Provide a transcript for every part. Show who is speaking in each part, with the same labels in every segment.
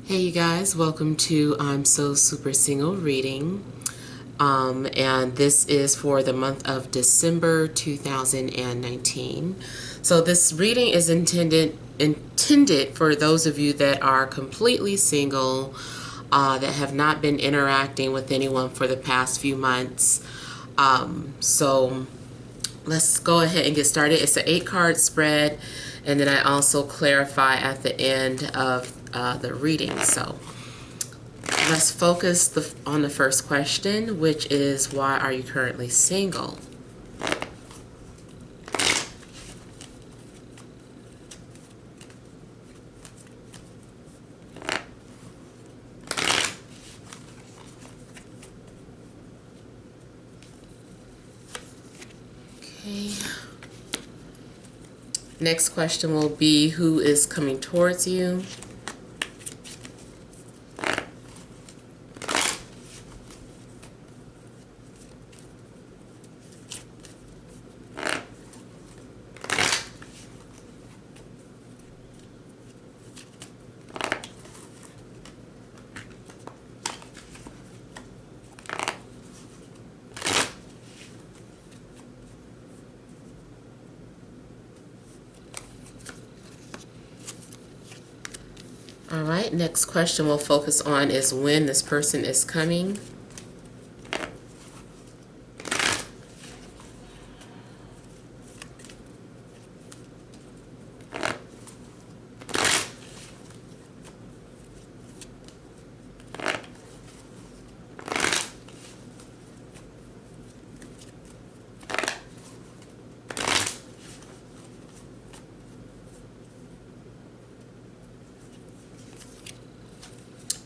Speaker 1: Hey you guys, welcome to I'm So Super Single reading. And this is for the month of December 2019. So this reading is intended for those of you that are completely single, that have not been interacting with anyone for the past few months. So let's go ahead and get started. It's an 8-card spread, and then I also clarify at the end of the reading. So let's focus on the first question, which is, why are you currently single? Okay. Next question will be, who is coming towards you? All right, next question we'll focus on is when this person is coming.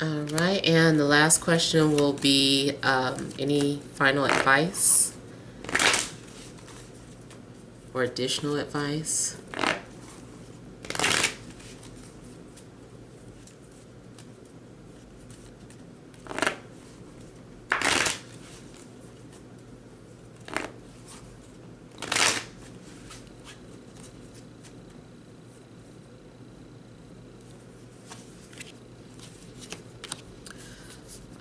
Speaker 1: All right, and the last question will be any final advice or additional advice?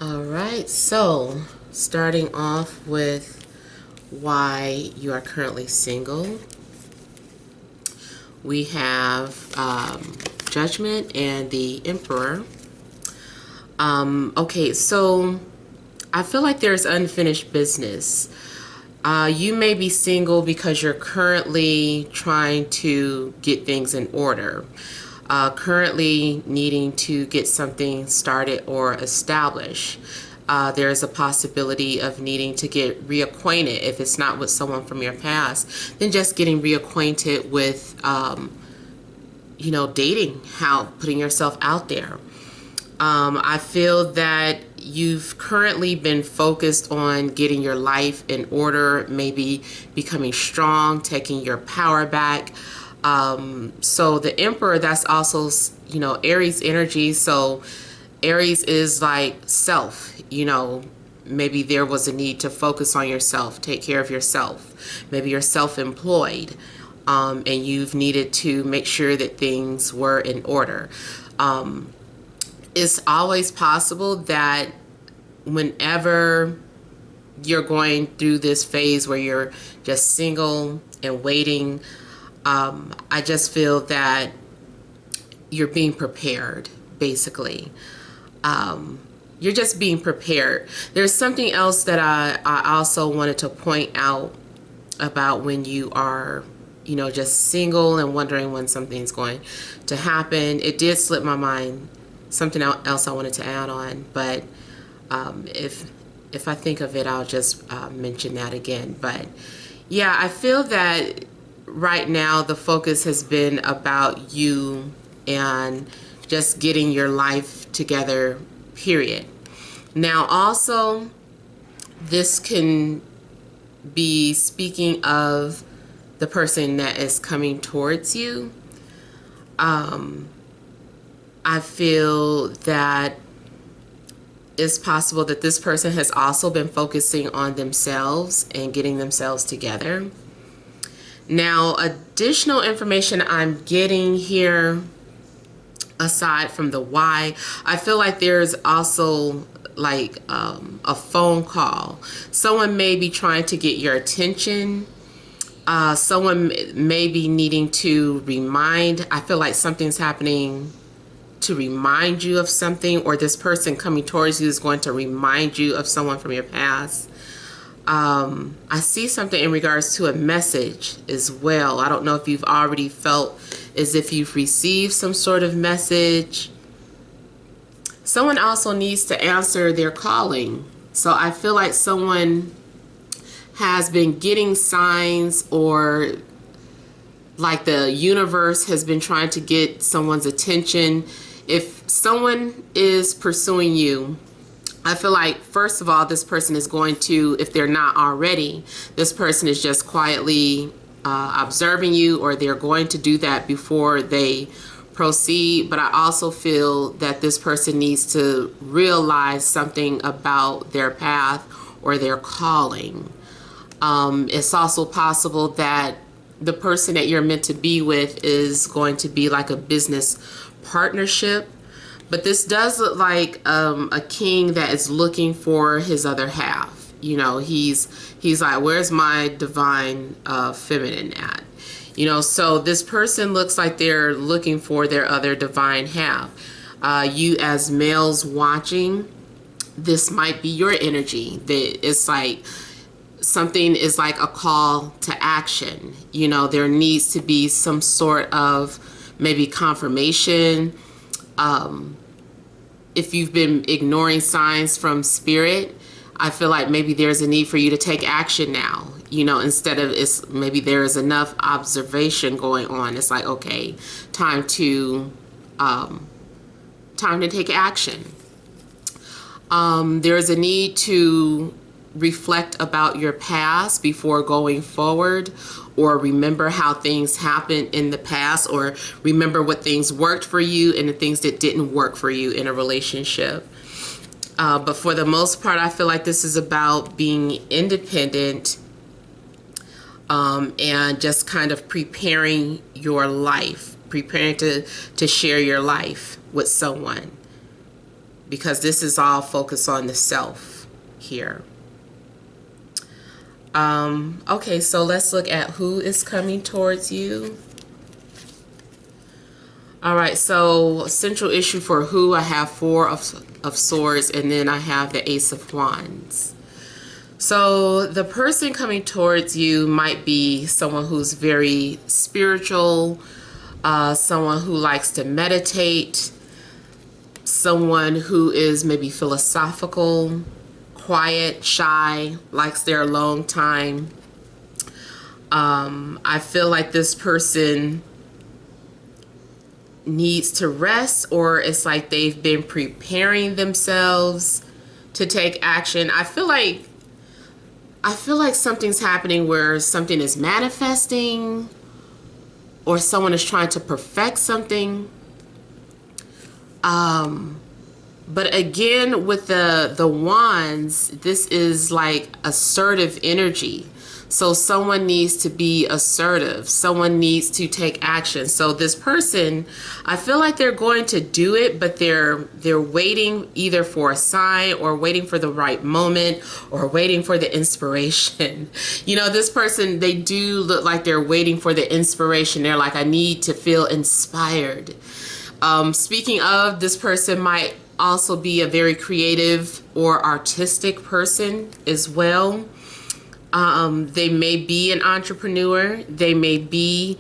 Speaker 1: All right, so starting off with why you are currently single, we have Judgment and the Emperor. Okay, so I feel like there's unfinished business. You may be single because you're currently trying to get things in order. Currently needing to get something started or established. There's a possibility of needing to get reacquainted. If it's not with someone from your past, then just getting reacquainted with, dating, putting yourself out there. I feel that you've currently been focused on getting your life in order, maybe becoming strong, taking your power back. So the Emperor, that's also, Aries energy. So Aries is like self, maybe there was a need to focus on yourself, take care of yourself. Maybe you're self-employed, and you've needed to make sure that things were in order. It's always possible that whenever you're going through this phase where you're just single and waiting, I just feel that you're being prepared, basically. You're just being prepared. There's something else that I also wanted to point out about when you are, just single and wondering when something's going to happen. It did slip my mind, something else I wanted to add on, but if I think of it, I'll just mention that again. But yeah, I feel that right now the focus has been about you and just getting your life together, period. Now also, this can be speaking of the person that is coming towards you. I feel that it's possible that this person has also been focusing on themselves and getting themselves together. Now, additional information I'm getting here aside from the why, I feel like there's also like a phone call. Someone may be trying to get your attention. Someone may be needing to remind. I feel like something's happening to remind you of something, or this person coming towards you is going to remind you of someone from your past. I see something in regards to a message as well. I don't know if you've already felt as if you've received some sort of message. Someone also needs to answer their calling. So I feel like someone has been getting signs, or like the universe has been trying to get someone's attention. If someone is pursuing you, I feel like, first of all, this person is going to, if they're not already, this person is just quietly observing you, or they're going to do that before they proceed. But I also feel that this person needs to realize something about their path or their calling. It's also possible that the person that you're meant to be with is going to be like a business partnership. But this does look like a king that is looking for his other half. You know, he's like, where's my divine feminine at? You know, so this person looks like they're looking for their other divine half. You as males watching, this might be your energy. That it's like something is like a call to action. You know, there needs to be some sort of maybe confirmation. If you've been ignoring signs from spirit, I feel like maybe there's a need for you to take action now. You know, instead of maybe there is enough observation going on. It's like, okay, time to take action. There's a need to reflect about your past before going forward, or remember how things happened in the past, or remember what things worked for you and the things that didn't work for you in a relationship. But for the most part, I feel like this is about being independent and just kind of preparing your life, preparing to share your life with someone, because this is all focused on the self here. Okay, so let's look at who is coming towards you. All right, so central issue for who, I have Four of Swords, and then I have the Ace of Wands. So the person coming towards you might be someone who's very spiritual, someone who likes to meditate, someone who is maybe philosophical, quiet, shy, likes their alone time. I feel like this person needs to rest, or it's like they've been preparing themselves to take action. I feel like something's happening where something is manifesting, or someone is trying to perfect something. But again, with the wands, this is like assertive energy. So someone needs to be assertive. Someone needs to take action. So this person, I feel like they're going to do it, but they're waiting either for a sign, or waiting for the right moment, or waiting for the inspiration. You know, this person, they do look like they're waiting for the inspiration. They're like, I need to feel inspired. Speaking of, this person might also be a very creative or artistic person as well. They may be an entrepreneur. They may be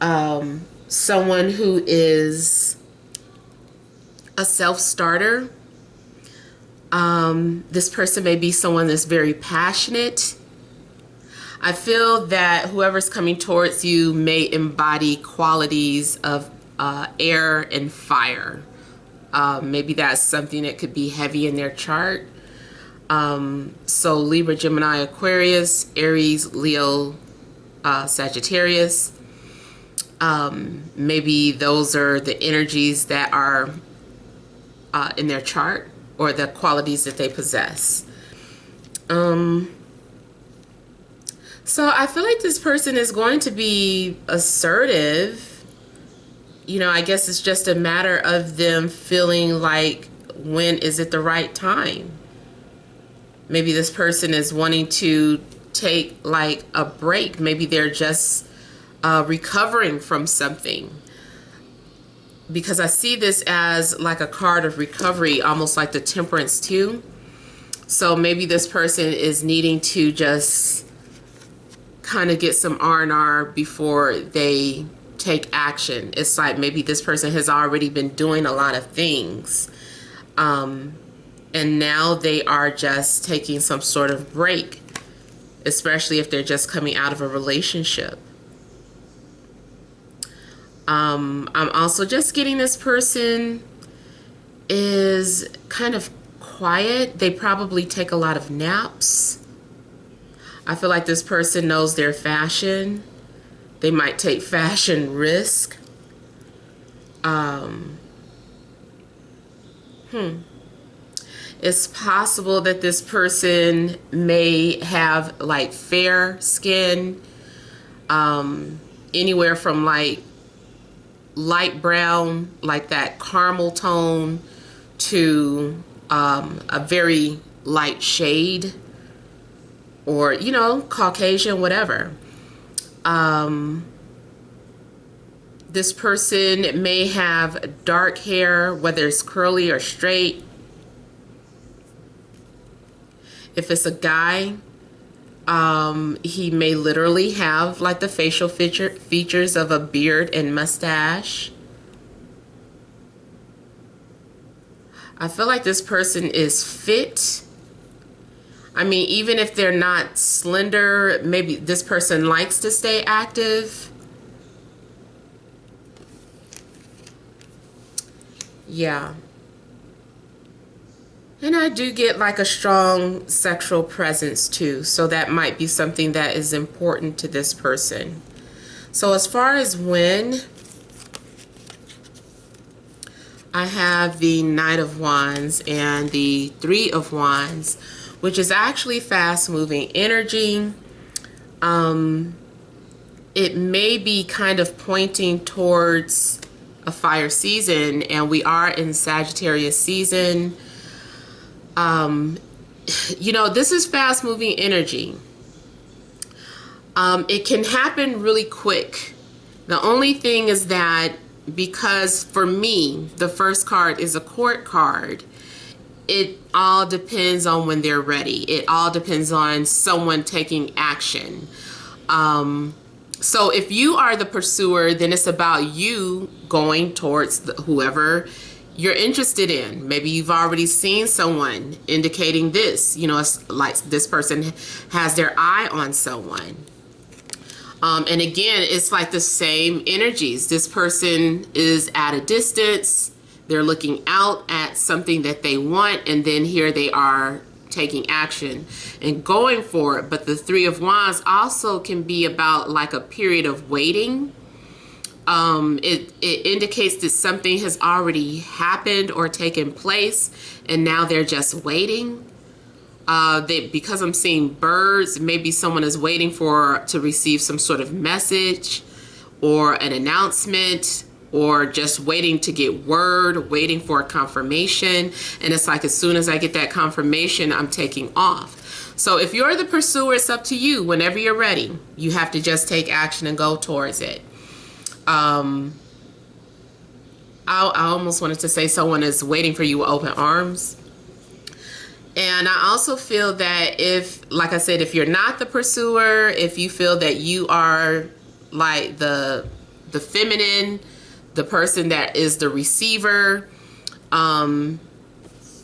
Speaker 1: someone who is a self-starter. This person may be someone that's very passionate. I feel that whoever's coming towards you may embody qualities of air and fire. Maybe that's something that could be heavy in their chart. So Libra, Gemini, Aquarius, Aries, Leo, Sagittarius. Maybe those are the energies that are in their chart, or the qualities that they possess. So I feel like this person is going to be assertive. you know, I guess it's just a matter of them feeling like, when is it the right time? Maybe this person is wanting to take like a break. Maybe they're just recovering from something. Because I see this as like a card of recovery, almost like the Temperance too. So maybe this person is needing to just kind of get some R&R before they take action. It's like maybe this person has already been doing a lot of things. And now they are just taking some sort of break, especially if they're just coming out of a relationship. I'm also just getting this person is kind of quiet. They probably take a lot of naps. I feel like this person knows their fashion. They might take fashion risk. It's possible that this person may have like fair skin, anywhere from like light brown, like that caramel tone, to a very light shade, or, you know, Caucasian, whatever. This person may have dark hair, whether it's curly or straight. If it's a guy, he may literally have like the facial features of a beard and mustache. I feel like this person is fit. I mean, even if they're not slender, maybe this person likes to stay active. Yeah. And I do get like a strong sexual presence too. So that might be something that is important to this person. So as far as when, I have the Knight of Wands and the Three of Wands, which is actually fast moving energy. It may be kind of pointing towards a fire season, and we are in Sagittarius season. You know, this is fast moving energy. It can happen really quick. The only thing is that, because for me, the first card is a court card, it all depends on when they're ready. It all depends on someone taking action. So if you are the pursuer, then it's about you going towards whoever you're interested in. Maybe you've already seen someone indicating this. You know, it's like this person has their eye on someone. And again, it's like the same energies. This person is at a distance. They're looking out at something that they want, and then here they are taking action and going for it. But the Three of Wands also can be about like a period of waiting. It indicates that something has already happened or taken place, and now they're just waiting. Because I'm seeing birds, maybe someone is waiting to receive some sort of message or an announcement, or just waiting to get word, waiting for a confirmation. And it's like, as soon as I get that confirmation, I'm taking off. So if you're the pursuer, it's up to you. Whenever you're ready, you have to just take action and go towards it. I almost wanted to say someone is waiting for you with open arms. And I also feel that if, like I said, if you're not the pursuer, if you feel that you are like the feminine, the person that is the receiver, then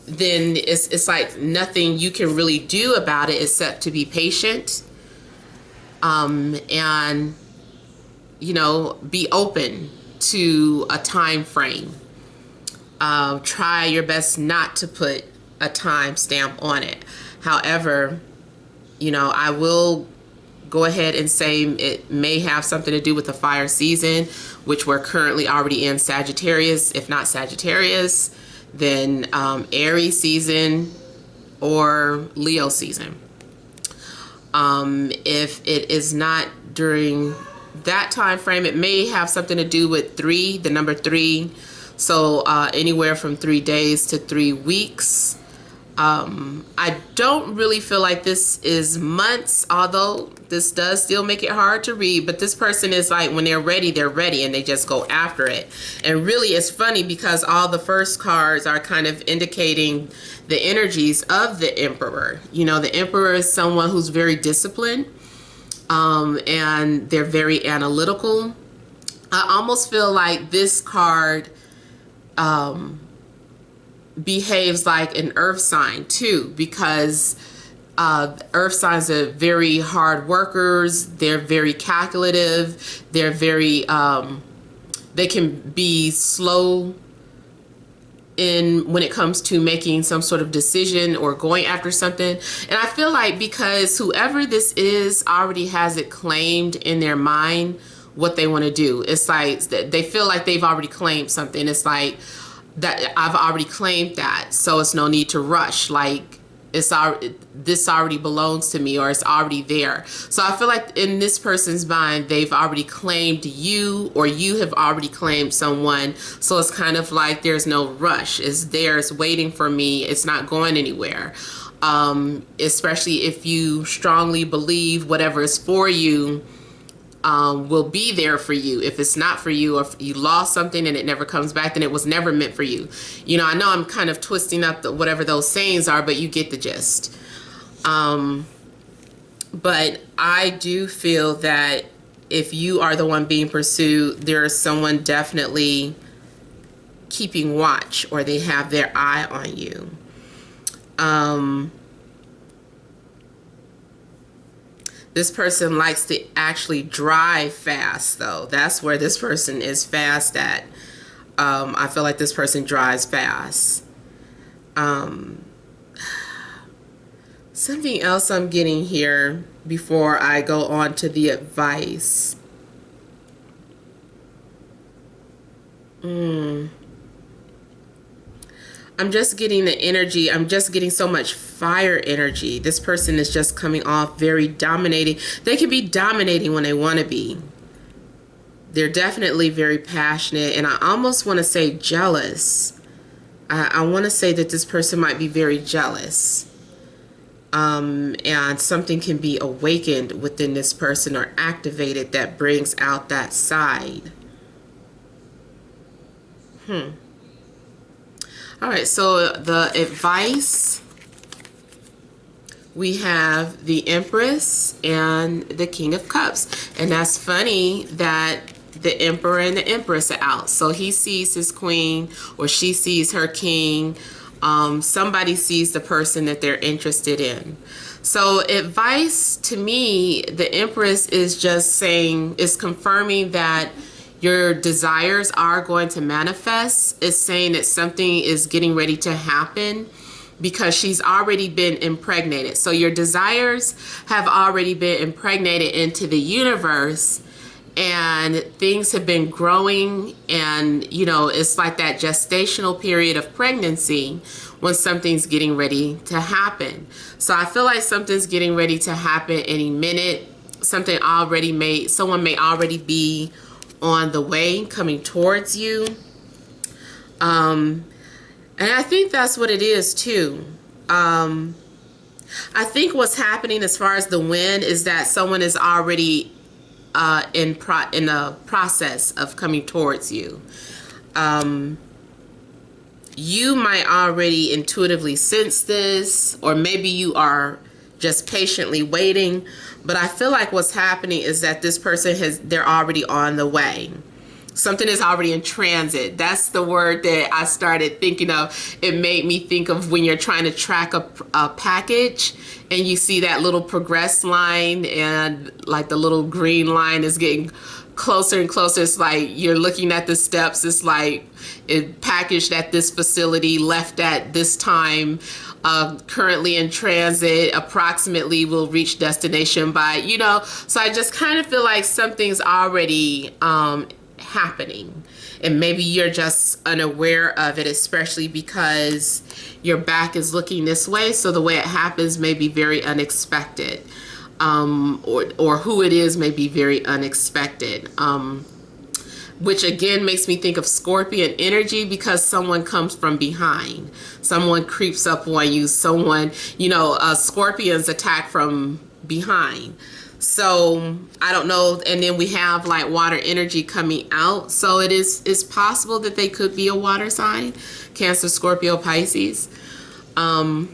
Speaker 1: it's like nothing you can really do about it except to be patient, and, you know, be open to a time frame. Try your best not to put a time stamp on it. However, you know, I will go ahead and say it may have something to do with the fire season, which we're currently already in Sagittarius. If not Sagittarius, then Aries season or Leo season. If it is not during that time frame, it may have something to do with 3, the number 3. So anywhere from 3 days to 3 weeks. I don't really feel like this is months, although this does still make it hard to read. But this person is like, when they're ready, and they just go after it. And really, it's funny because all the first cards are kind of indicating the energies of the Emperor. You know, the Emperor is someone who's very disciplined, and they're very analytical. I almost feel like this card behaves like an earth sign too, because earth signs are very hard workers. They're very calculative. They're very they can be slow in when it comes to making some sort of decision or going after something. And I feel like because whoever this is already has it claimed in their mind what they want to do. It's like they feel like they've already claimed something. It's like, that I've already claimed that, so it's no need to rush. Like, this already belongs to me, or it's already there. So I feel like in this person's mind, they've already claimed you, or you have already claimed someone. So it's kind of like there's no rush. It's there, it's waiting for me. It's not going anywhere. Especially if you strongly believe whatever is for you will be there for you. If it's not for you, or if you lost something and it never comes back, then it was never meant for you. You know, I know I'm kind of twisting up whatever those sayings are, but you get the gist. But I do feel that if you are the one being pursued, there is someone definitely keeping watch, or they have their eye on you. This person likes to actually drive fast, though. That's where this person is fast at. I feel like this person drives fast. Something else I'm getting here before I go on to the advice. I'm just getting the energy. I'm just getting so much fire energy. This person is just coming off very dominating. They can be dominating when they want to be. They're definitely very passionate, and I almost want to say jealous. I want to say that this person might be very jealous. And something can be awakened within this person or activated that brings out that side. All right, so the advice, we have the Empress and the King of Cups. And that's funny that the Emperor and the Empress are out. So he sees his queen, or she sees her king. Somebody sees the person that they're interested in. So advice to me, the Empress is just saying, is confirming that your desires are going to manifest. It's saying that something is getting ready to happen because she's already been impregnated. So your desires have already been impregnated into the universe, and things have been growing, and you know, it's like that gestational period of pregnancy when something's getting ready to happen. So I feel like something's getting ready to happen any minute. Someone may already be on the way coming towards you. And I think that's what it is too. I think what's happening as far as the wind is that someone is already in a process of coming towards you. You might already intuitively sense this, or maybe you are just patiently waiting. But I feel like what's happening is that this person they're already on the way. Something is already in transit. That's the word that I started thinking of. It made me think of when you're trying to track a package and you see that little progress line, and like the little green line is getting closer and closer. It's like you're looking at the steps. It's like it packaged at this facility, left at this time, currently in transit, approximately will reach destination by, you know. So I just kind of feel like something's already happening, and maybe you're just unaware of it, especially because your back is looking this way. So the way it happens may be very unexpected. or who it is may be very unexpected. Which again makes me think of Scorpion energy, because someone comes from behind. Someone creeps up on you. Someone, Scorpions attack from behind. So I don't know. And then we have like water energy coming out. So it's possible that they could be a water sign, Cancer, Scorpio, Pisces. But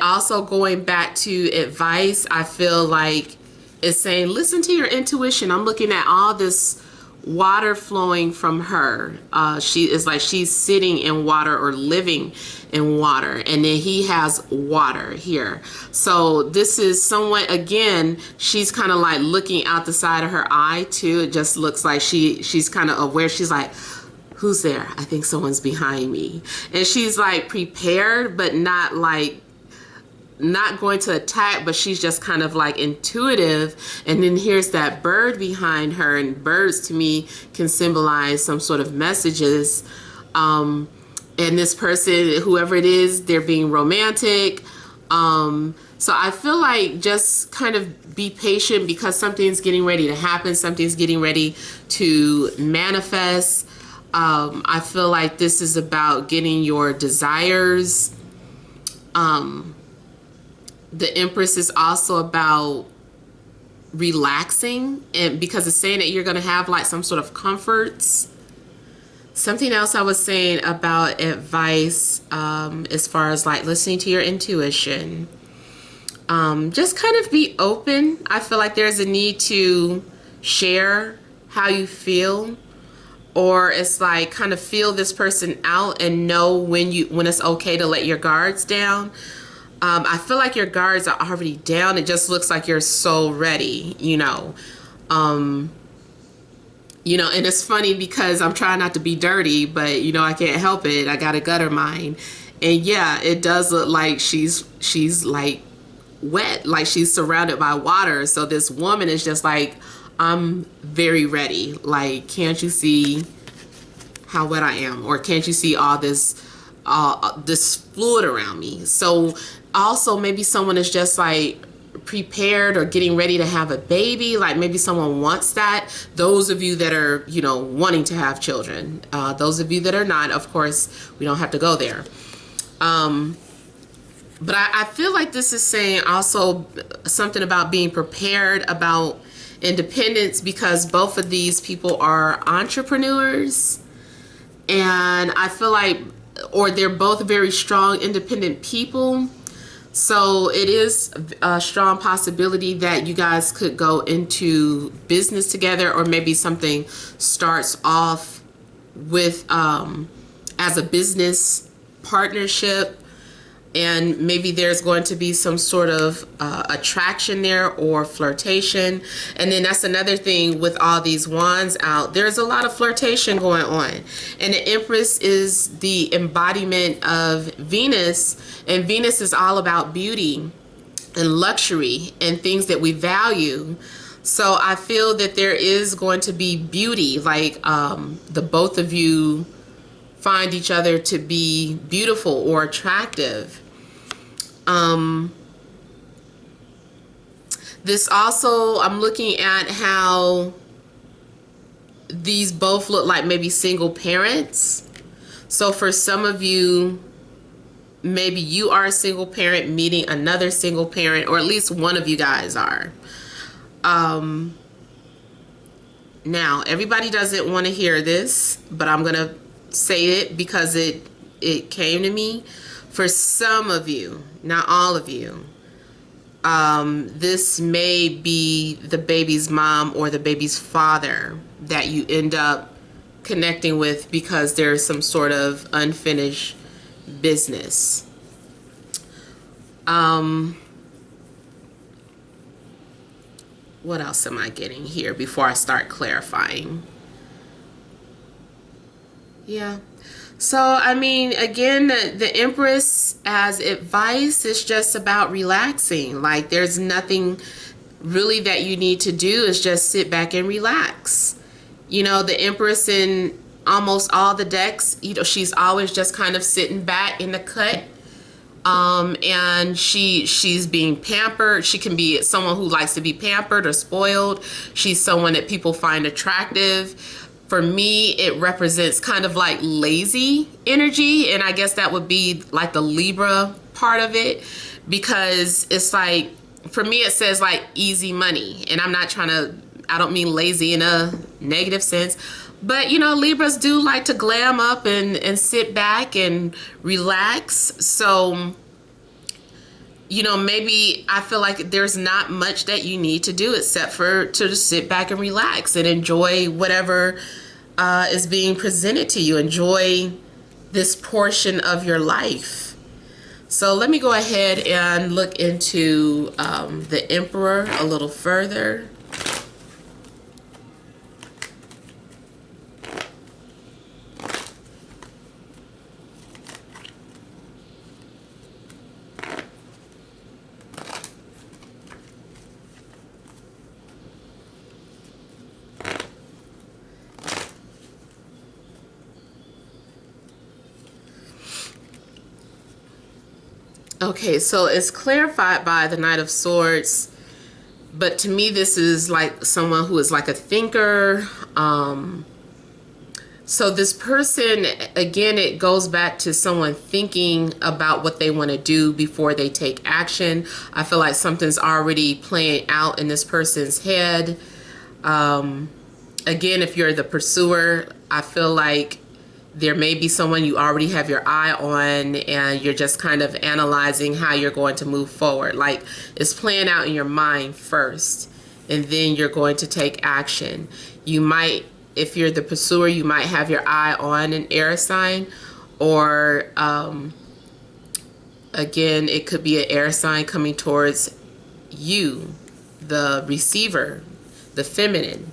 Speaker 1: also going back to advice, I feel like it's saying, listen to your intuition. I'm looking at all this water flowing from her. She is like she's sitting in water or living in water, and then he has water here. So this is someone, again, she's kind of like looking out the side of her eye too. It just looks like she's kind of aware. She's like, who's there? I think someone's behind me. And she's like prepared, but not going to attack, but she's just kind of like intuitive. And then here's that bird behind her, and birds to me can symbolize some sort of messages. And this person, whoever it is, they're being romantic. So I feel like just kind of be patient, because something's getting ready to happen. Something's getting ready to manifest. I feel like this is about getting your desires. The Empress is also about relaxing, and because it's saying that you're going to have like some sort of comforts. Something else I was saying about advice, as far as like listening to your intuition, just kind of be open. I feel like there's a need to share how you feel, or it's like kind of feel this person out and know when it's okay to let your guards down. I feel like your guards are already down. It just looks like you're so ready, and it's funny because I'm trying not to be dirty, but I can't help it. I got a gutter mind. And yeah, it does look like she's like wet, like she's surrounded by water. So this woman is just like, I'm very ready. Like, can't you see how wet I am? Or can't you see all this fluid around me? So also maybe someone is just like prepared or getting ready to have a baby. Like maybe someone wants that. Those of you that are, wanting to have children. Those of you that are not, of course, we don't have to go there. But I feel like this is saying also something about being prepared, about independence, because both of these people are entrepreneurs. And I feel like, or they're both very strong, independent people. So it is a strong possibility that you guys could go into business together, or maybe something starts off with as a business partnership, and maybe there's going to be some sort of attraction there or flirtation. And then that's another thing with all these wands out. There's a lot of flirtation going on. And the Empress is the embodiment of Venus. And Venus is all about beauty and luxury and things that we value. So I feel that there is going to be beauty, like the both of you find each other to be beautiful or attractive. This also, I'm looking at how these both look like maybe single parents. So for some of you, maybe you are a single parent meeting another single parent, or at least one of you guys are. Now, everybody doesn't want to hear this, but I'm going to say it because it came to me. For some of you, not all of you, this may be the baby's mom or the baby's father that you end up connecting with because there's some sort of unfinished business. What else am I getting here before I start clarifying? Yeah. So, I mean, again, the Empress as advice is just about relaxing. Like, there's nothing really that you need to do. Is just sit back and relax. The Empress in almost all the decks, she's always just kind of sitting back in the cut, And she's being pampered. She can be someone who likes to be pampered or spoiled. She's someone that people find attractive. For me, it represents kind of like lazy energy, and I guess that would be like the Libra part of it, because it's like, for me, it says like easy money, and I don't mean lazy in a negative sense, but you know, Libras do like to glam up and sit back and relax. So, you know, maybe I feel like there's not much that you need to do except for to just sit back and relax and enjoy whatever is being presented to you. Enjoy this portion of your life. So let me go ahead and look into the Emperor a little further. Okay, so it's clarified by the Knight of Swords, but to me this is like someone who is like a thinker. So this person, again, it goes back to someone thinking about what they want to do before they take action. I feel like something's already playing out in this person's head. Again, if you're the pursuer, I feel like there may be someone you already have your eye on, and you're just kind of analyzing how you're going to move forward. Like, it's playing out in your mind first, and then you're going to take action. You might, if you're the pursuer, you might have your eye on an air sign, or again, it could be an air sign coming towards you, the receiver, the feminine.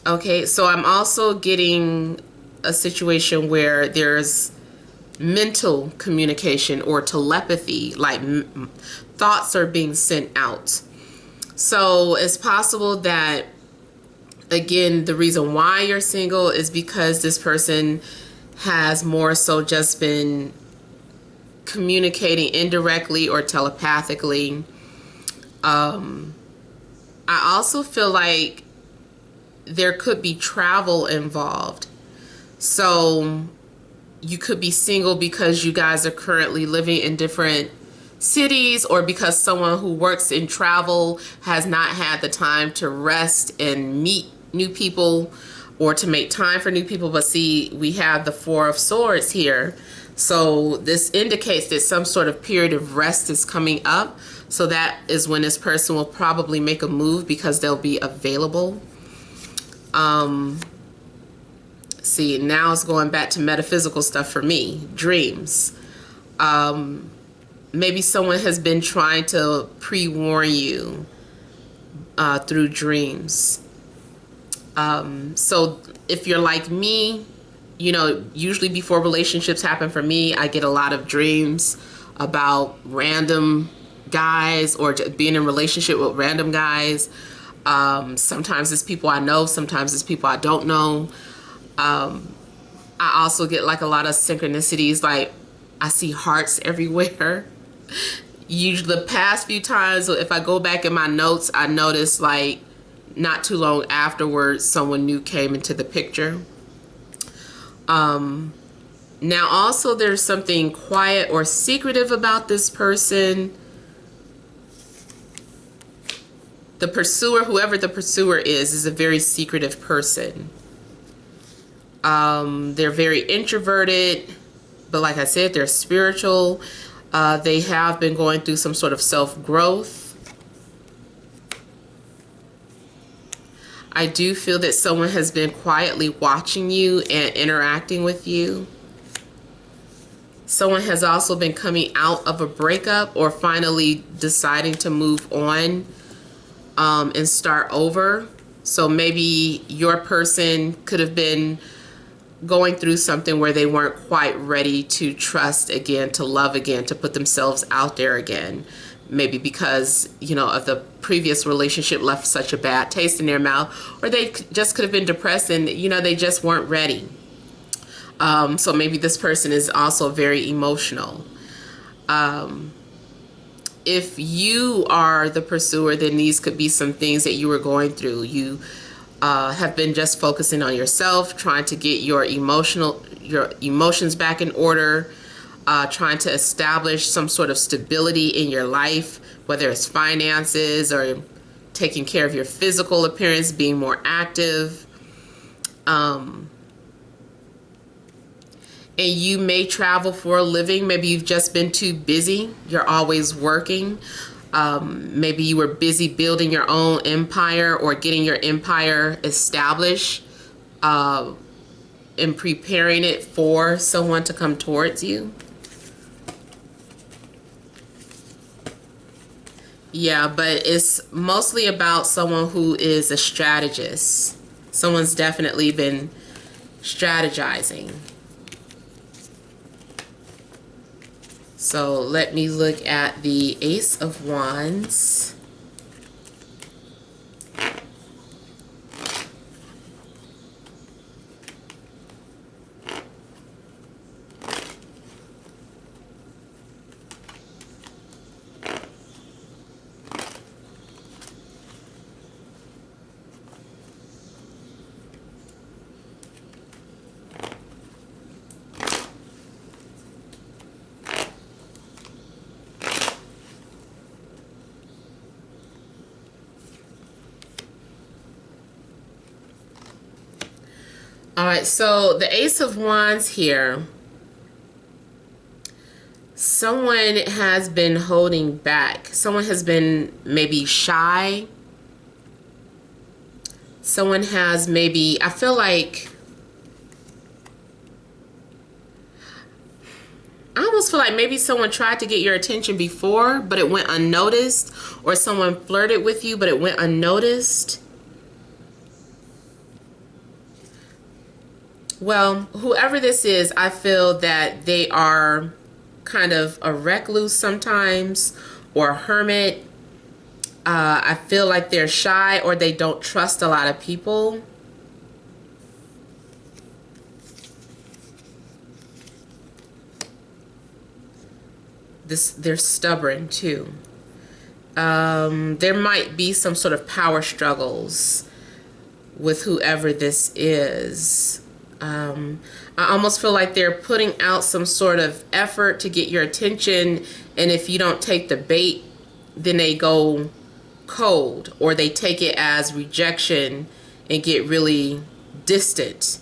Speaker 1: Okay, so I'm also getting a situation where there's mental communication or telepathy, like thoughts are being sent out. So it's possible that, again, the reason why you're single is because this person has more so just been communicating indirectly or telepathically. I also feel like there could be travel involved. So you could be single because you guys are currently living in different cities, or because someone who works in travel has not had the time to rest and meet new people or to make time for new people. But see, we have the Four of Swords here. So this indicates that some sort of period of rest is coming up. So that is when this person will probably make a move because they'll be available. See, now it's going back to metaphysical stuff for me. Dreams. Maybe someone has been trying to pre-warn you through dreams. So if you're like me, you know, usually before relationships happen for me, I get a lot of dreams about random guys or just being in a relationship with random guys. Sometimes it's people I know, sometimes it's people I don't know. I also get like a lot of synchronicities, like I see hearts everywhere. Usually the past few times, if I go back in my notes, I notice like not too long afterwards someone new came into the picture. Now also there's something quiet or secretive about this person. The pursuer, whoever the pursuer is a very secretive person. They're very introverted, but like I said, they're spiritual. They have been going through some sort of self-growth. I do feel that someone has been quietly watching you and interacting with you. Someone has also been coming out of a breakup or finally deciding to move on and start over. So maybe your person could have been going through something where they weren't quite ready to trust again, to love again, to put themselves out there again. Maybe because, you know, of the previous relationship left such a bad taste in their mouth, or they just could have been depressed and, you know, they just weren't ready. So maybe this person is also very emotional. If you are the pursuer, then these could be some things that you were going through. You have been just focusing on yourself, trying to get your emotions back in order, trying to establish some sort of stability in your life, whether it's finances or taking care of your physical appearance, being more active. And you may travel for a living. Maybe you've just been too busy. You're always working. Maybe you were busy building your own empire or getting your empire established and preparing it for someone to come towards you. Yeah, but it's mostly about someone who is a strategist. Someone's definitely been strategizing. So let me look at the Ace of Wands. All right, so the Ace of Wands here, someone has been holding back. Someone has been maybe shy. Someone has maybe, I feel like, I almost feel like maybe someone tried to get your attention before, but it went unnoticed, or someone flirted with you, but it went unnoticed. Well, whoever this is, I feel that they are kind of a recluse sometimes, or a hermit. I feel like they're shy, or they don't trust a lot of people. They're stubborn too. There might be some sort of power struggles with whoever this is. I almost feel like they're putting out some sort of effort to get your attention, and if you don't take the bait, then they go cold, or they take it as rejection and get really distant.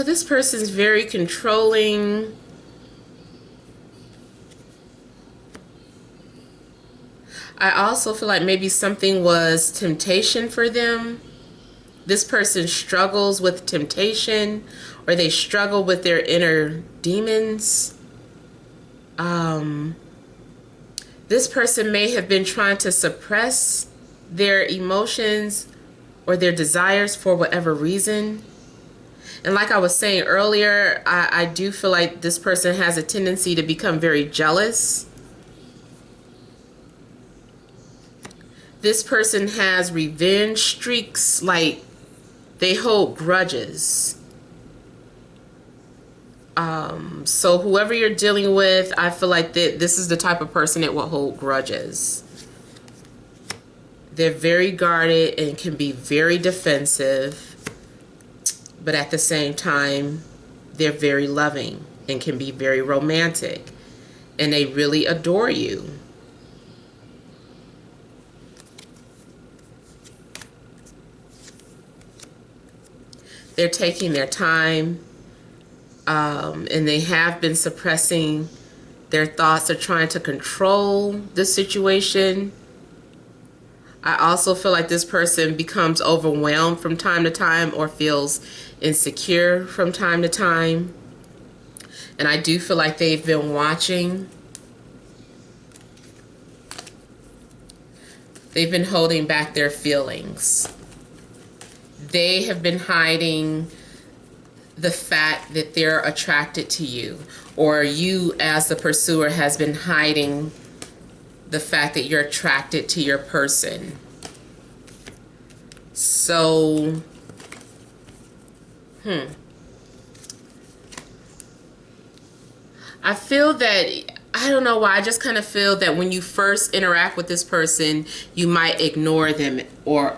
Speaker 1: This person's very controlling. I also feel like maybe something was temptation for them. This person struggles with temptation, or they struggle with their inner demons. This person may have been trying to suppress their emotions or their desires for whatever reason. And like I was saying earlier, I do feel like this person has a tendency to become very jealous. This person has revenge streaks, like they hold grudges. So whoever you're dealing with, I feel like this is the type of person that will hold grudges. They're very guarded and can be very defensive, but at the same time, they're very loving and can be very romantic, and they really adore you. They're taking their time, and they have been suppressing their thoughts. They're trying to control the situation. I also feel like this person becomes overwhelmed from time to time, or feels insecure from time to time. And I do feel like they've been watching. They've been holding back their feelings. They have been hiding the fact that they're attracted to you, or you as the pursuer has been hiding the fact that you're attracted to your person. So, I feel that, I don't know why, I just kind of feel that when you first interact with this person, you might ignore them or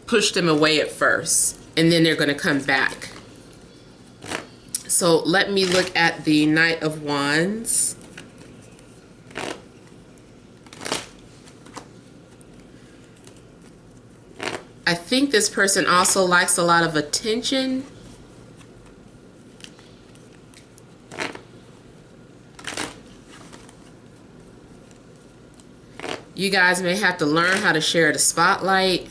Speaker 1: push them away at first, and then they're going to come back. So let me look at the Knight of Wands. I think this person also likes a lot of attention. You guys may have to learn how to share the spotlight.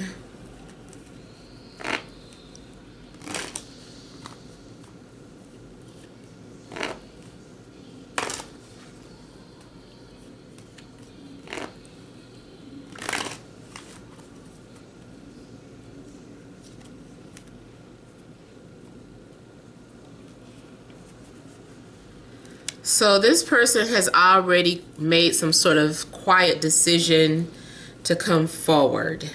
Speaker 1: So this person has already made some sort of quiet decision to come forward.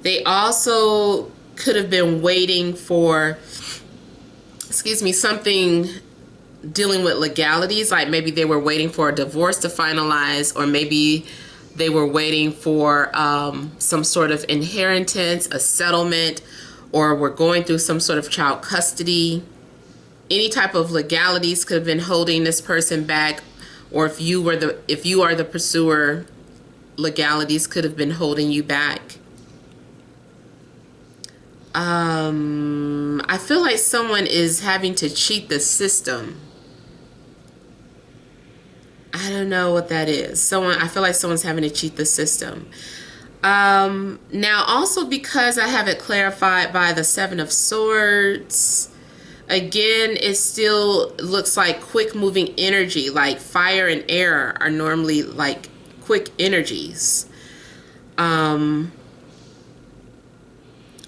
Speaker 1: They also could have been waiting for, something dealing with legalities. Like maybe they were waiting for a divorce to finalize, or maybe they were waiting for some sort of inheritance, a settlement, or were going through some sort of child custody. Any type of legalities could have been holding this person back, or if you are the pursuer, legalities could have been holding you back. I feel like someone is having to cheat the system. I don't know what that is. I feel like someone's having to cheat the system. Now also, because I have it clarified by the Seven of Swords, again, it still looks like quick moving energy, like fire and air are normally like quick energies.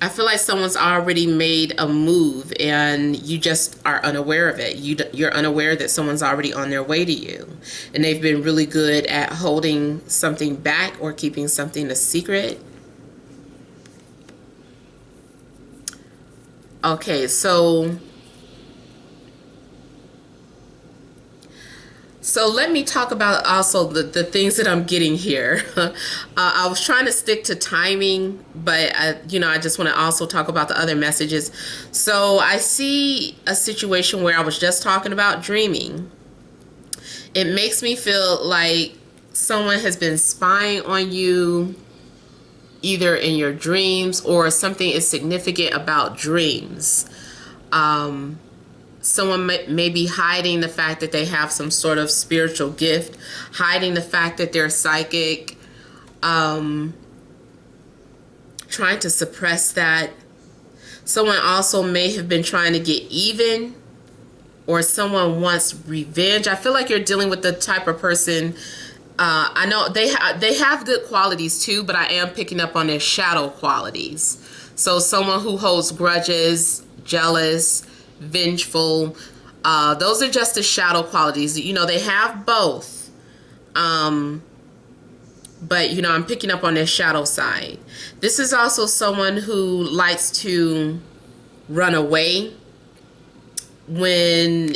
Speaker 1: I feel like someone's already made a move and you just are unaware of it. You're unaware that someone's already on their way to you, and they've been really good at holding something back or keeping something a secret. Okay, so let me talk about also the things that I'm getting here. I was trying to stick to timing, but I just want to also talk about the other messages. So I see a situation where I was just talking about dreaming. It makes me feel like someone has been spying on you, either in your dreams, or something is significant about dreams. Someone may be hiding the fact that they have some sort of spiritual gift, hiding the fact that they're psychic, trying to suppress that. Someone also may have been trying to get even, or someone wants revenge. I feel like you're dealing with the type of person, I know they have good qualities too, but I am picking up on their shadow qualities. So someone who holds grudges, jealous, vengeful, those are just the shadow qualities. They have both, but I'm picking up on their shadow side. This is also someone who likes to run away when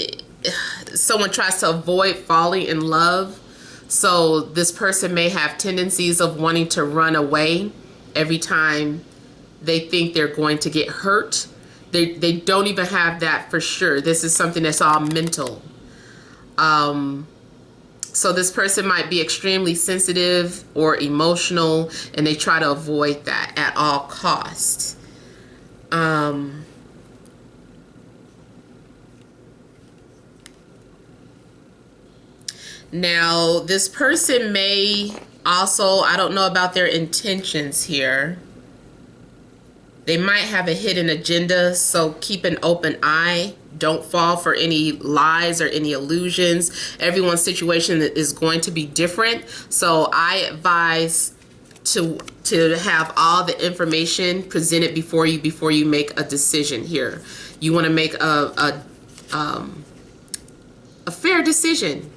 Speaker 1: someone tries to avoid falling in love. So this person may have tendencies of wanting to run away every time they think they're going to get hurt. They don't even have that for sure. This is something that's all mental. So this person might be extremely sensitive or emotional, and they try to avoid that at all costs. Now, this person may also, I don't know about their intentions here. They might have a hidden agenda, so keep an open eye. Don't fall for any lies or any illusions. Everyone's situation is going to be different, so I advise to have all the information presented before you make a decision here. You want to make a fair decision,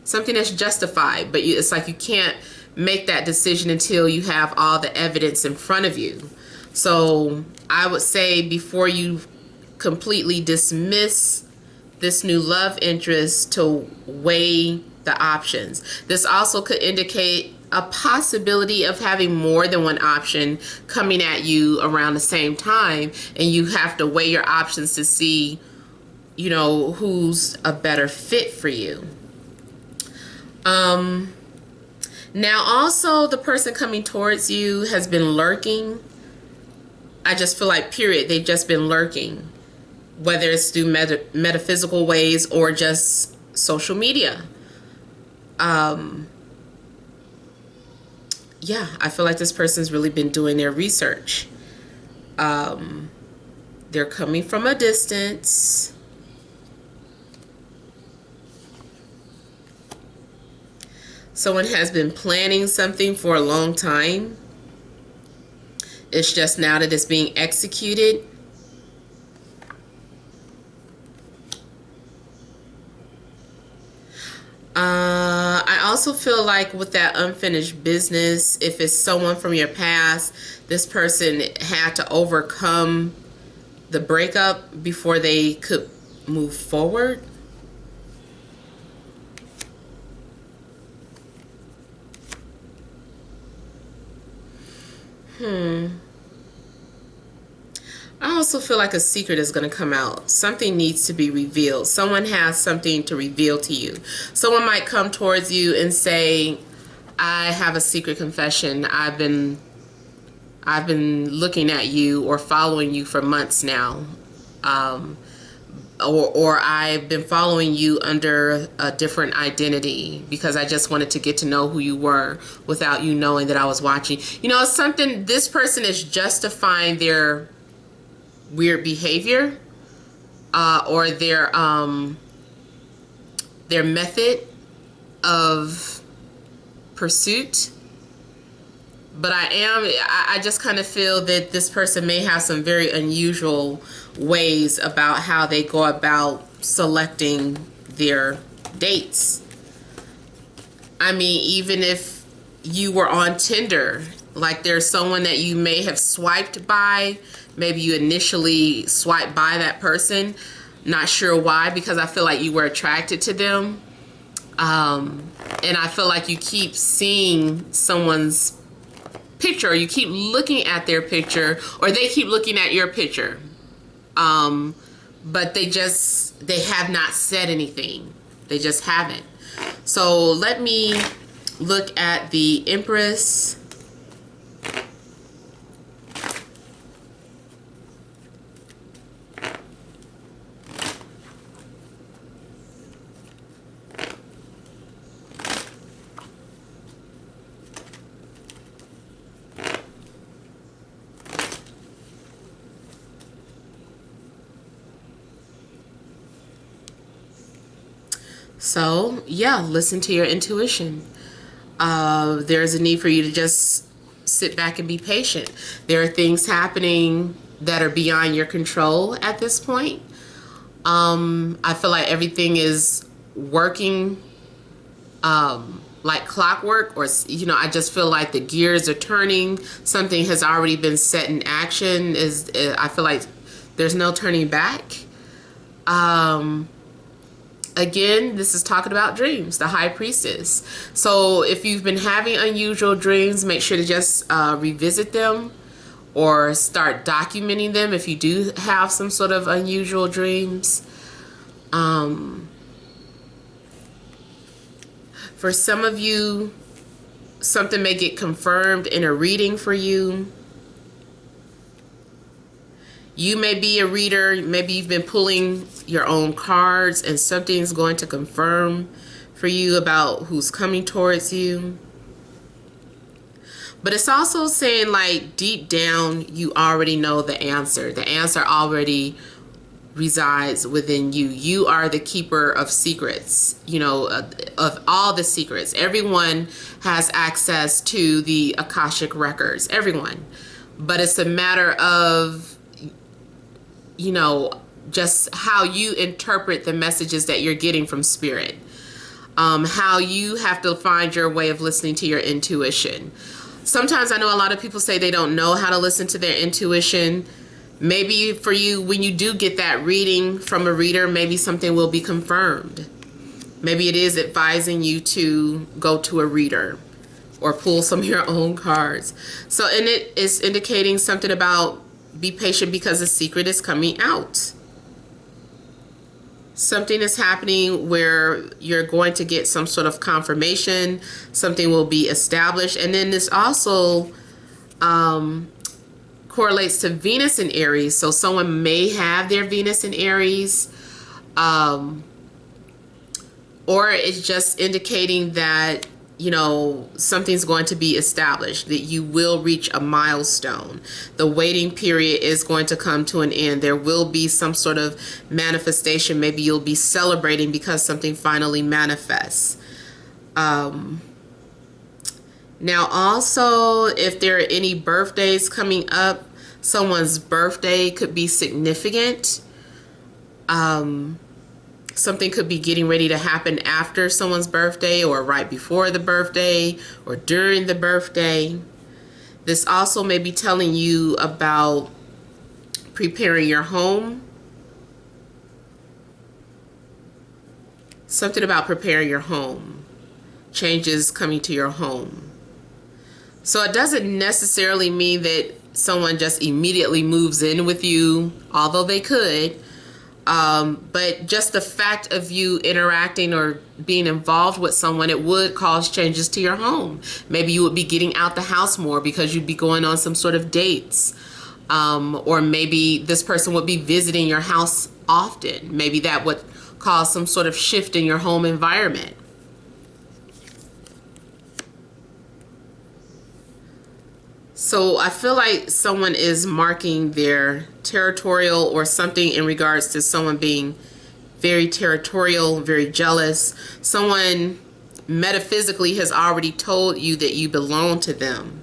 Speaker 1: something that's justified, but it's like you can't make that decision until you have all the evidence in front of you. So I would say before you completely dismiss this new love interest, to weigh the options. This also could indicate a possibility of having more than one option coming at you around the same time, and you have to weigh your options to see, you know, who's a better fit for you. Now also, the person coming towards you has been lurking. I just feel like, period, they've just been lurking, whether it's through metaphysical ways or just social media. Yeah, I feel like this person's really been doing their research. They're coming from a distance. Someone has been planning something for a long time. It's just now that it's being executed. I also feel like with that unfinished business, if it's someone from your past, this person had to overcome the breakup before they could move forward. I also feel like a secret is going to come out. Something needs to be revealed. Someone has something to reveal to you. Someone might come towards you and say, I have a secret confession. I've been looking at you or following you for months now. Or I've been following you under a different identity because I just wanted to get to know who you were without you knowing that I was watching. You know, it's something, this person is justifying their weird behavior or their method of pursuit. But I just kind of feel that this person may have some very unusual ways about how they go about selecting their dates. I mean, even if you were on Tinder, like there's someone that you may have swiped by, maybe you initially swiped by that person, not sure why, because I feel like you were attracted to them. And I feel like you keep seeing someone's picture, or you keep looking at their picture, or they keep looking at your picture. But they have not said anything. They just haven't. So let me look at the Empress. So, yeah, listen to your intuition. There's a need for you to just sit back and be patient. There are things happening that are beyond your control at this point. I feel like everything is working like clockwork, or, you know, I just feel like the gears are turning. Something has already been set in action. I feel like there's no turning back. Again, this is talking about dreams, the High Priestess. So if you've been having unusual dreams, make sure to just revisit them or start documenting them if you do have some sort of unusual dreams. For some of you, something may get confirmed in a reading for you. You may be a reader, maybe you've been pulling your own cards and something's going to confirm for you about who's coming towards you. But it's also saying, like, deep down, you already know the answer. The answer already resides within you. You are the keeper of secrets, you know, of all the secrets. Everyone has access to the Akashic records, everyone. But it's a matter of, you know, just how you interpret the messages that you're getting from spirit. How you have to find your way of listening to your intuition. Sometimes I know a lot of people say they don't know how to listen to their intuition. Maybe for you, when you do get that reading from a reader, maybe something will be confirmed. Maybe it is advising you to go to a reader or pull some of your own cards. So, and it is indicating something about be patient because the secret is coming out. Something is happening where you're going to get some sort of confirmation. Something will be established. And then this also correlates to Venus in Aries. So someone may have their Venus in Aries. Or it's just indicating that, you know, something's going to be established, that you will reach a milestone. The waiting period is going to come to an end. There will be some sort of manifestation. Maybe you'll be celebrating because something finally manifests. Now also, if there are any birthdays coming up, someone's birthday could be significant. Something could be getting ready to happen after someone's birthday or right before the birthday or during the birthday. This also may be telling you about preparing your home. Something about preparing your home. Changes coming to your home. So it doesn't necessarily mean that someone just immediately moves in with you, although they could. But just the fact of you interacting or being involved with someone, it would cause changes to your home. Maybe you would be getting out the house more because you'd be going on some sort of dates. Or maybe this person would be visiting your house often. Maybe that would cause some sort of shift in your home environment. So I feel like someone is marking their territorial or something in regards to someone being very territorial, very jealous. Someone metaphysically has already told you that you belong to them.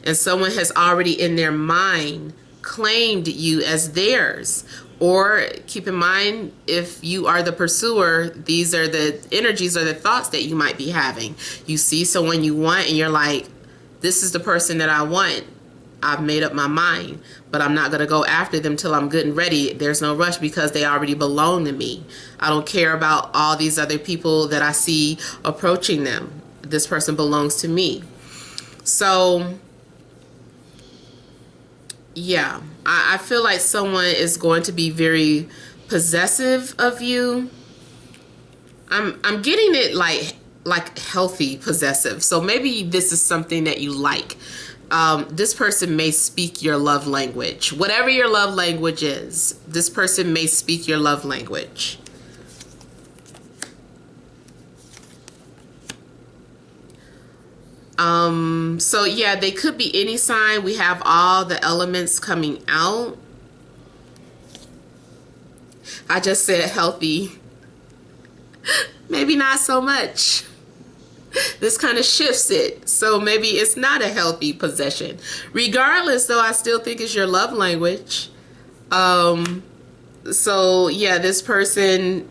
Speaker 1: And someone has already in their mind claimed you as theirs. Or keep in mind, if you are the pursuer, these are the energies or the thoughts that you might be having. You see someone you want and you're like, this is the person that I want. I've made up my mind, but I'm not going to go after them till I'm good and ready. There's no rush because they already belong to me. I don't care about all these other people that I see approaching them. This person belongs to me. So, yeah, I feel like someone is going to be very possessive of you. I'm getting it like healthy possessive. So maybe this is something that you like. This person may speak your love language. Whatever your love language is, this person may speak your love language. So yeah, they could be any sign. We have all the elements coming out. I just said healthy. Maybe not so much. This kind of shifts it. So maybe it's not a healthy possession. Regardless, though, I still think it's your love language. So yeah, this person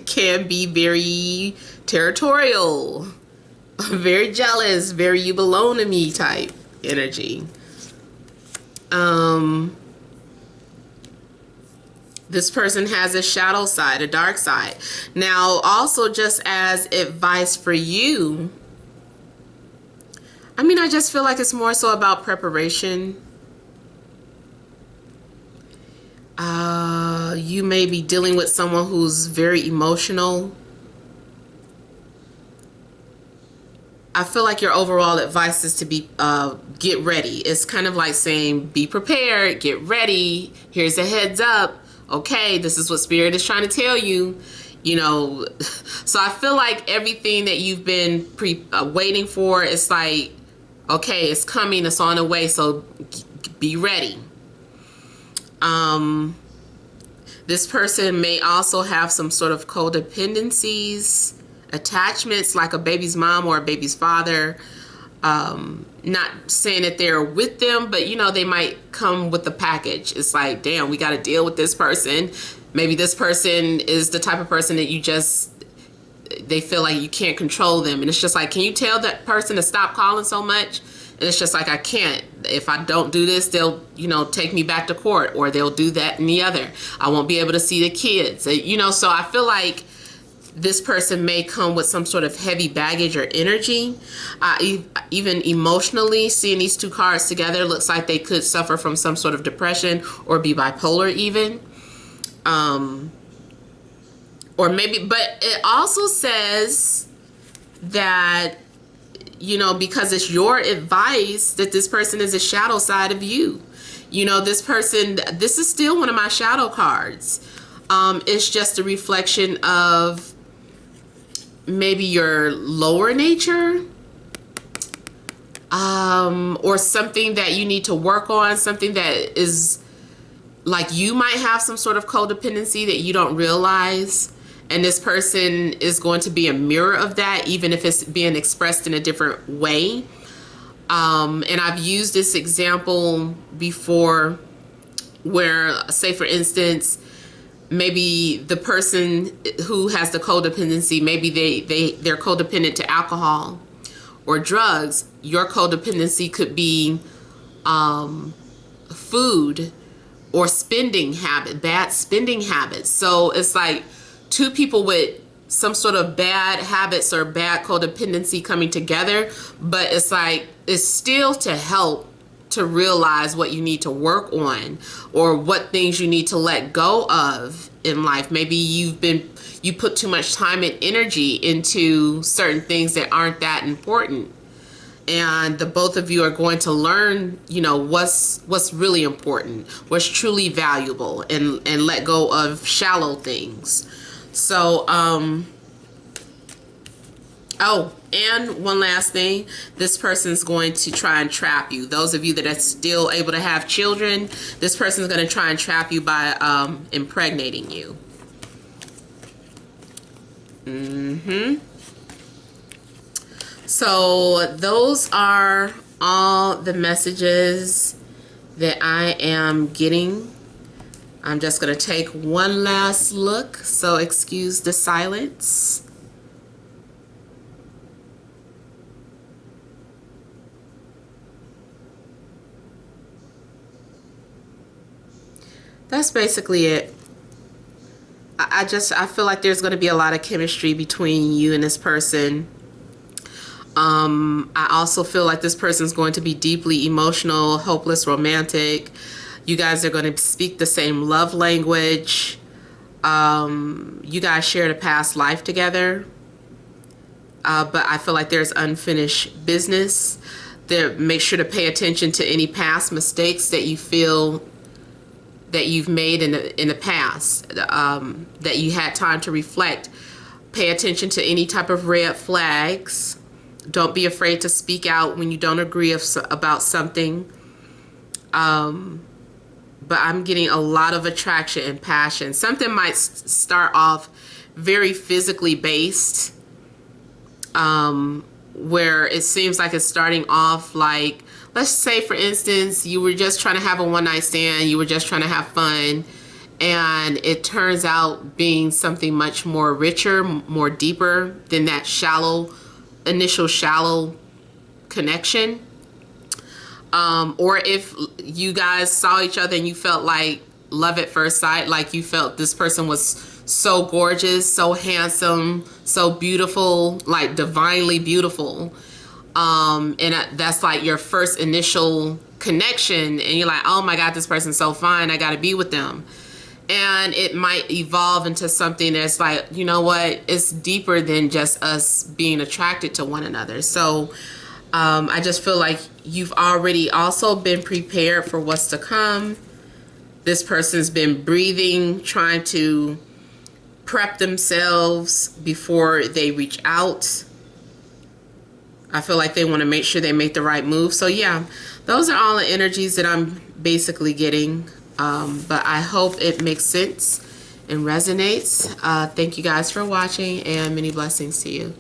Speaker 1: can be very territorial, very jealous, very you belong to me type energy. This person has a shadow side, a dark side. Now, also just as advice for you, I mean, I just feel like it's more so about preparation. You may be dealing with someone who's very emotional. I feel like your overall advice is to be get ready. It's kind of like saying be prepared, get ready. Here's a heads up. Okay, this is what Spirit is trying to tell you, you know. So I feel like everything that you've been waiting for, it's like, okay, it's coming, it's on the way, so be ready. This person may also have some sort of codependencies, attachments, like a baby's mom or a baby's father. Not saying that they're with them, but they might come with the package. It's like, damn, we got to deal with this person. Maybe this person is the type of person that they feel like you can't control them. And it's just like, can you tell that person to stop calling so much? And it's just like, I can't. If I don't do this, they'll, take me back to court, or they'll do that and the other. I won't be able to see the kids. So I feel like this person may come with some sort of heavy baggage or energy. Even emotionally, seeing these two cards together looks like they could suffer from some sort of depression or be bipolar even. Or maybe, but it also says that, because it's your advice, that this person is a shadow side of you. This person, this is still one of my shadow cards. It's just a reflection of maybe your lower nature, or something that you need to work on, something that is like you might have some sort of codependency that you don't realize. And this person is going to be a mirror of that, even if it's being expressed in a different way. And I've used this example before where, say for instance, maybe the person who has the codependency, maybe they're codependent to alcohol or drugs. Your codependency could be food or spending habit, bad spending habits. So it's like two people with some sort of bad habits or bad codependency coming together, but it's like, it's still to help to realize what you need to work on or what things you need to let go of in life. Maybe you put too much time and energy into certain things that aren't that important. And the both of you are going to learn, what's really important, what's truly valuable, and let go of shallow things. So, oh, and one last thing, this person's going to try and trap you. Those of you that are still able to have children, this person's going to try and trap you by impregnating you. So those are all the messages that I am getting. I'm just going to take one last look, so excuse the silence. That's basically it. I feel like there's going to be a lot of chemistry between you and this person. I also feel like this person's going to be deeply emotional, hopeless, romantic. You guys are going to speak the same love language. You guys shared a past life together. But I feel like there's unfinished business. Make sure to pay attention to any past mistakes that you feel that you've made in the past, that you had time to reflect. Pay attention to any type of red flags. Don't be afraid to speak out when you don't agree about something. But I'm getting a lot of attraction and passion. Something might start off very physically based, where it seems like it's starting off like, let's say for instance, you were just trying to have a one-night stand, you were just trying to have fun, and it turns out being something much more richer, more deeper than that initial shallow connection. Or if you guys saw each other and you felt like love at first sight, like you felt this person was so gorgeous, so handsome, so beautiful, like divinely beautiful. And that's like your first initial connection, and you're like, oh my God, this person's so fine, I gotta be with them. And it might evolve into something that's like, you know what, it's deeper than just us being attracted to one another. So I just feel like you've already also been prepared for what's to come. This person's been breathing, trying to prep themselves before they reach out. I feel like they want to make sure they make the right move. So yeah, those are all the energies that I'm basically getting But I hope it makes sense and resonates. Thank you guys for watching, and many blessings to you.